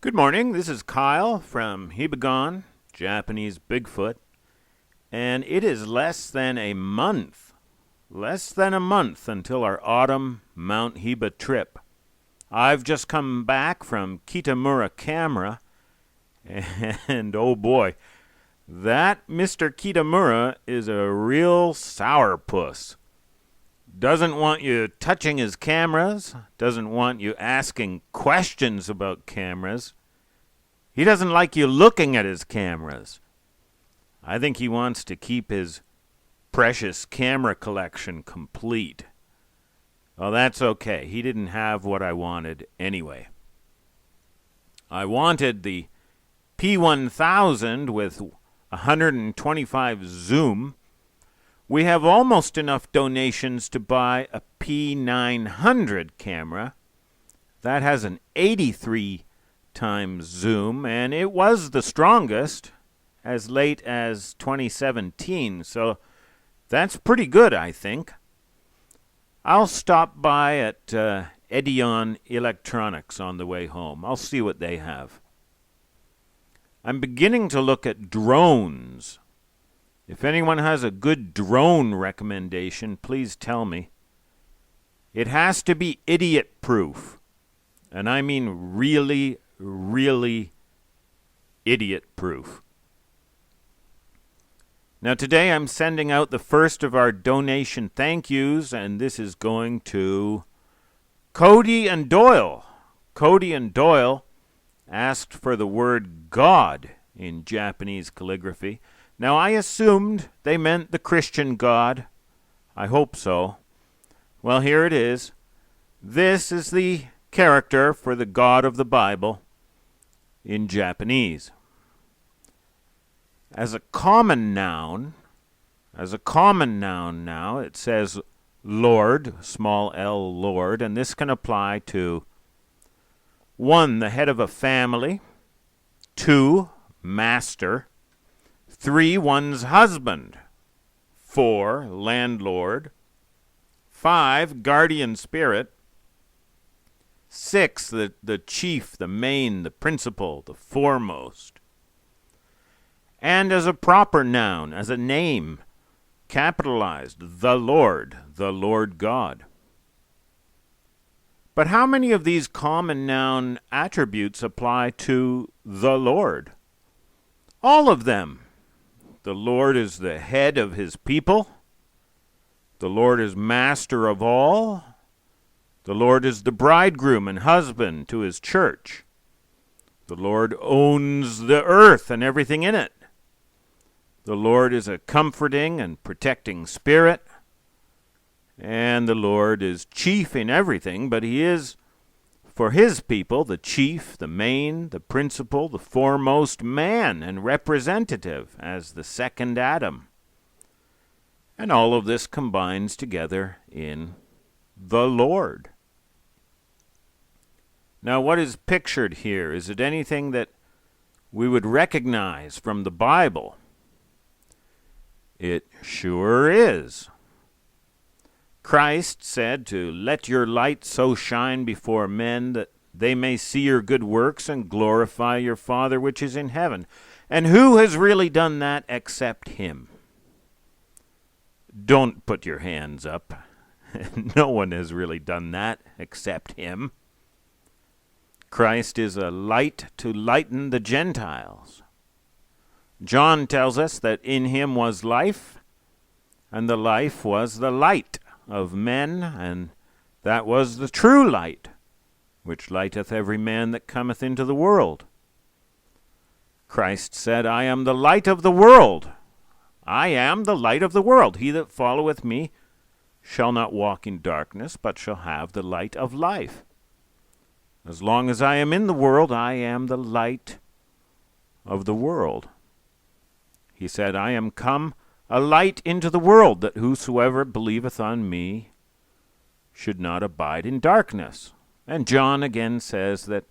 Good morning. This is Kyle from Hibagon, Japanese Bigfoot, and it is less than a month until our autumn Mount Hiba trip. I've just come back from Kitamura Camera, and oh boy, that Mr. Kitamura is a real sourpuss. Doesn't want you touching his cameras, doesn't want you asking questions about cameras. He doesn't like you looking at his cameras. I think he wants to keep his precious camera collection complete. Well, that's okay. He didn't have what I wanted anyway. I wanted the P1000 with 125 zoom. We have almost enough donations to buy a P900 camera. That has an 83 times zoom, and it was the strongest as late as 2017, so that's pretty good, I think. I'll stop by at Edeon Electronics on the way home. I'll see what they have. I'm beginning to look at drones. If anyone has a good drone recommendation, please tell me. It has to be idiot-proof. And I mean really, really idiot-proof. Now today I'm sending out the first of our donation thank yous, and this is going to Cody and Doyle. Cody and Doyle asked for the word God in Japanese calligraphy. Now, I assumed they meant the Christian God. I hope so. Well, here it is. This is the character for the God of the Bible in Japanese. As a common noun now, it says Lord, small l, Lord, and this can apply to 1, the head of a family, 2, master, 3, one's husband, 4, landlord, 5, guardian spirit, 6, the chief, the main, the principal, the foremost. And as a proper noun, as a name, capitalized, the Lord God. But how many of these common noun attributes apply to the Lord? All of them. The Lord is the head of his people. The Lord is master of all. The Lord is the bridegroom and husband to his church. The Lord owns the earth and everything in it. The Lord is a comforting and protecting spirit. And the Lord is chief in everything, but he is, for his people, the chief, the main, the principal, the foremost man and representative as the second Adam. And all of this combines together in the Lord. Now, what is pictured here? Is it anything that we would recognize from the Bible? It sure is. Christ said to let your light so shine before men that they may see your good works and glorify your Father which is in heaven. And who has really done that except him? Don't put your hands up. No one has really done that except him. Christ is a light to lighten the Gentiles. John tells us that in him was life, and the life was the light of men, and that was the true light, which lighteth every man that cometh into the world. Christ said, I am the light of the world. I am the light of the world. He that followeth me shall not walk in darkness, but shall have the light of life. As long as I am in the world, I am the light of the world. He said, I am come a light into the world, that whosoever believeth on me should not abide in darkness. And John again says that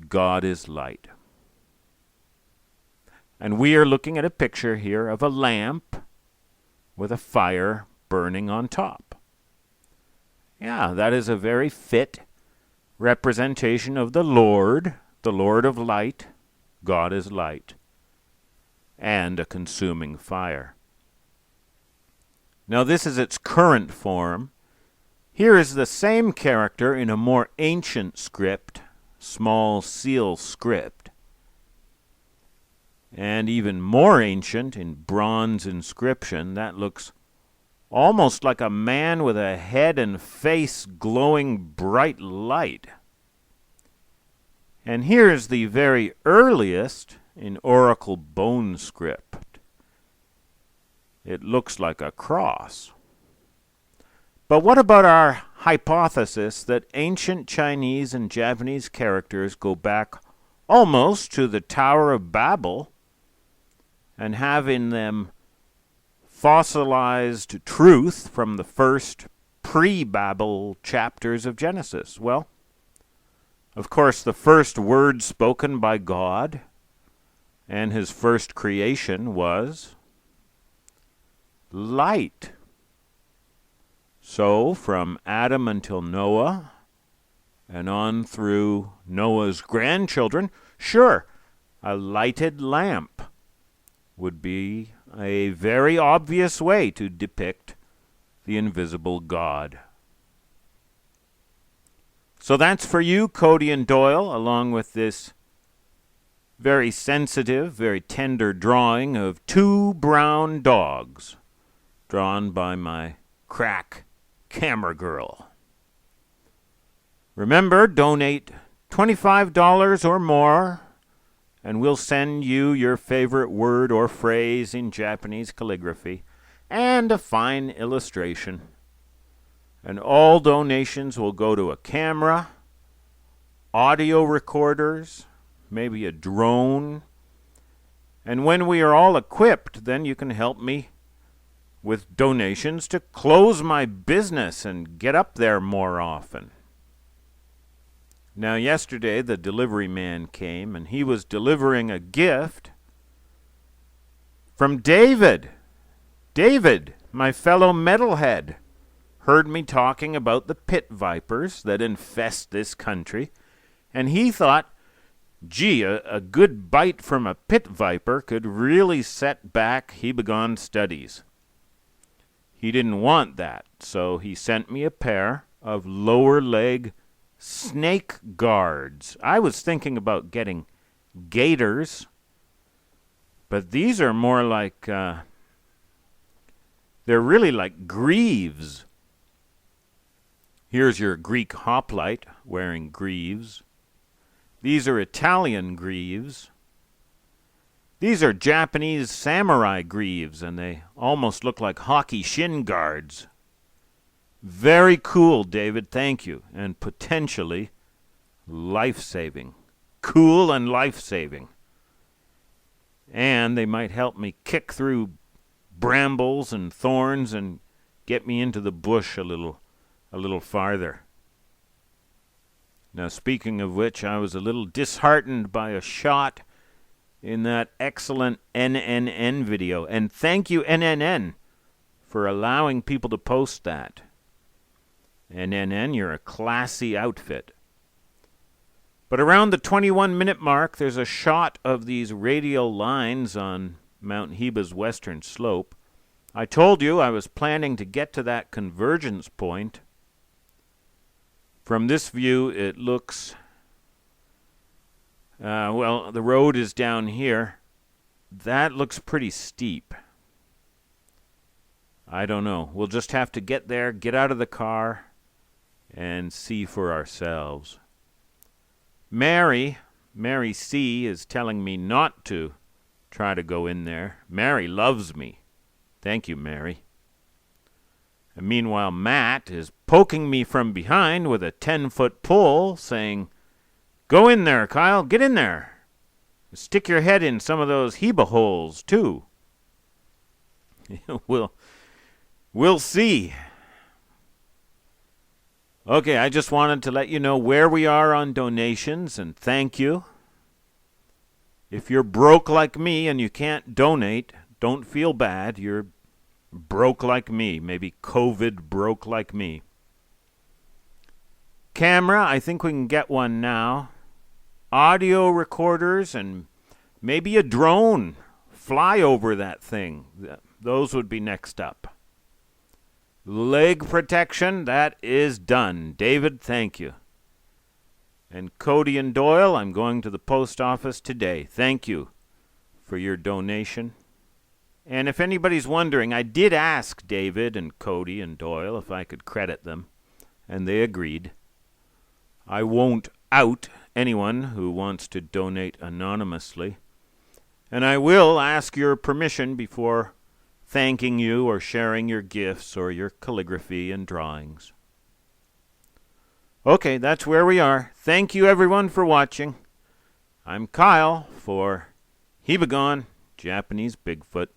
God is light. And we are looking at a picture here of a lamp with a fire burning on top. Yeah, that is a very fit representation of the Lord the Lord of light, God is light, and a consuming fire. Now this is its current form. Here is the same character in a more ancient script, small seal script, and even more ancient in bronze inscription. That looks almost like a man with a head and face glowing bright light. And here's the very earliest in Oracle bone script. It looks like a cross. But what about our hypothesis that ancient Chinese and Japanese characters go back almost to the Tower of Babel and have in them fossilized truth from the first pre-Babel chapters of Genesis? Well, of course, the first word spoken by God and his first creation was light. So, from Adam until Noah, and on through Noah's grandchildren, sure, a lighted lamp would be a very obvious way to depict the invisible God. So that's for you, Cody and Doyle, along with this very sensitive, very tender drawing of two brown dogs, drawn by my crack camera girl. Remember, donate $25 or more, and we'll send you your favorite word or phrase in Japanese calligraphy and a fine illustration. And all donations will go to a camera, audio recorders, maybe a drone. And when we are all equipped, then you can help me with donations to close my business and get up there more often. Now, yesterday the delivery man came, and he was delivering a gift from David. David, my fellow metalhead, heard me talking about the pit vipers that infest this country, and he thought, gee, a good bite from a pit viper could really set back Hibagon studies. He didn't want that, so he sent me a pair of lower leg snake guards. I was thinking about getting gaiters, but these are more like, they're really like greaves. Here's your Greek hoplite wearing greaves. These are Italian greaves. These are Japanese samurai greaves, and they almost look like hockey shin guards. Very cool, David, thank you, and potentially life-saving. Cool and life-saving. And they might help me kick through brambles and thorns and get me into the bush a little farther. Now, speaking of which, I was a little disheartened by a shot in that excellent NNN video. And thank you, NNN, for allowing people to post that. NNN, you're a classy outfit. But around the 21-minute mark, there's a shot of these radial lines on Mount Hiba's western slope. I told you I was planning to get to that convergence point. From this view, it looks... well, the road is down here. That looks pretty steep. I don't know. We'll just have to get there, get out of the car, and see for ourselves. Mary C. is telling me not to try to go in there. Mary loves me. Thank you, Mary. And meanwhile, Matt is poking me from behind with a 10-foot pole, saying, "Go in there, Kyle. Get in there. Stick your head in some of those Hiba holes, too." We'll see. Okay, I just wanted to let you know where we are on donations, and thank you. If you're broke like me and you can't donate, don't feel bad. You're broke like me. Maybe COVID broke like me. Camera, I think we can get one now. audio recorders and maybe a drone. Fly over that thing. Those would be next up. Leg protection, that is done. David, thank you. And Cody and Doyle, I'm going to the post office today. Thank you for your donation. And if anybody's wondering, I did ask David and Cody and Doyle if I could credit them, and they agreed. I won't out anyone who wants to donate anonymously, and I will ask your permission before thanking you or sharing your gifts or your calligraphy and drawings. Okay, that's where we are. Thank you everyone for watching. I'm Kyle for Hibagon, Japanese Bigfoot.